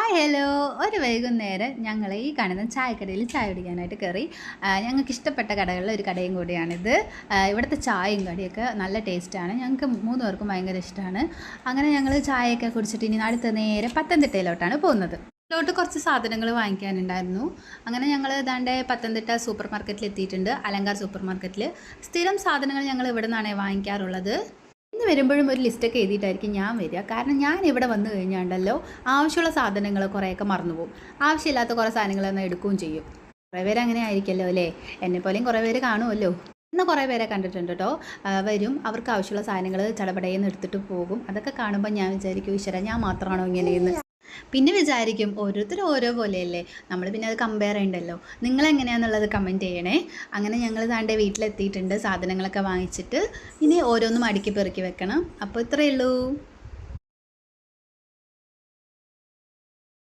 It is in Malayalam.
Hi hello. ഒരു വൈകുന്നേരം ഞങ്ങൾ ഈ കാണുന്ന ചായക്കടയിൽ ചായ കുടിക്കാനായിട്ട് കയറി. ഞങ്ങൾക്ക് ഇഷ്ടപ്പെട്ട കടകളിൽ ഒരു കടയും കൂടിയാണിത്. ഇവിടുത്തെ ചായയും കടിയൊക്കെ നല്ല ടേസ്റ്റാണ്. ഞങ്ങൾക്ക് 3 പേർക്കും ഭയങ്കര ഇഷ്ടമാണ്. അങ്ങനെ ഞങ്ങൾ ചായയൊക്കെ കുടിച്ചിട്ട് ഇനി അടുത്ത നേരെ പത്തനംതിട്ടയിലോട്ടാണ് പോകുന്നത്. ോട്ട് കുറച്ച് സാധനങ്ങൾ വാങ്ങിക്കാനുണ്ടായിരുന്നു. അങ്ങനെ ഞങ്ങൾ ഏതാണ്ട് പത്തനംതിട്ട സൂപ്പർ മാർക്കറ്റിൽ എത്തിയിട്ടുണ്ട്. അലങ്കാർ സൂപ്പർ മാർക്കറ്റിൽ സ്ഥിരം സാധനങ്ങൾ ഞങ്ങൾ ഇവിടെ നിന്നാണ് വാങ്ങിക്കാറുള്ളത്. ഇന്ന് വരുമ്പോഴും ഒരു ലിസ്റ്റൊക്കെ എഴുതിയിട്ടായിരിക്കും ഞാൻ വരിക. കാരണം ഞാൻ ഇവിടെ വന്നു കഴിഞ്ഞാണ്ടല്ലോ ആവശ്യമുള്ള സാധനങ്ങൾ കുറേയൊക്കെ മറന്നുപോകും. ആവശ്യമില്ലാത്ത കുറേ സാധനങ്ങളൊന്നും എടുക്കുകയും ചെയ്യും. കുറേ പേര് അങ്ങനെ ആയിരിക്കുമല്ലോ അല്ലേ? എന്നെപ്പോലെയും കുറേ പേര് കാണുമല്ലോ. ഇന്ന് കുറേ പേരെ കണ്ടിട്ടുണ്ട് കേട്ടോ. വരും, അവർക്ക് ആവശ്യമുള്ള സാധനങ്ങൾ ചടപടയെന്ന് എടുത്തിട്ട് പോകും. അതൊക്കെ കാണുമ്പോൾ ഞാൻ വിചാരിക്കും, ഈശ്വര ഞാൻ മാത്രമാണോ ഇങ്ങനെയെന്ന്. പിന്നെ വിചാരിക്കും ഓരോരുത്തരും ഓരോ പോലെയല്ലേ, നമ്മൾ പിന്നെ അത് കമ്പയർ ചെയ്യണ്ടല്ലോ. നിങ്ങളെങ്ങനെയാണെന്നുള്ളത് കമൻറ്റ് ചെയ്യണേ. അങ്ങനെ ഞങ്ങൾ താണ്ടെ വീട്ടിലെത്തിയിട്ടുണ്ട്. സാധനങ്ങളൊക്കെ വാങ്ങിച്ചിട്ട് ഇനി ഓരോന്നും അടുക്കി പെറുക്കി വെക്കണം. അപ്പോൾ ഇത്രയേ ഉള്ളൂ.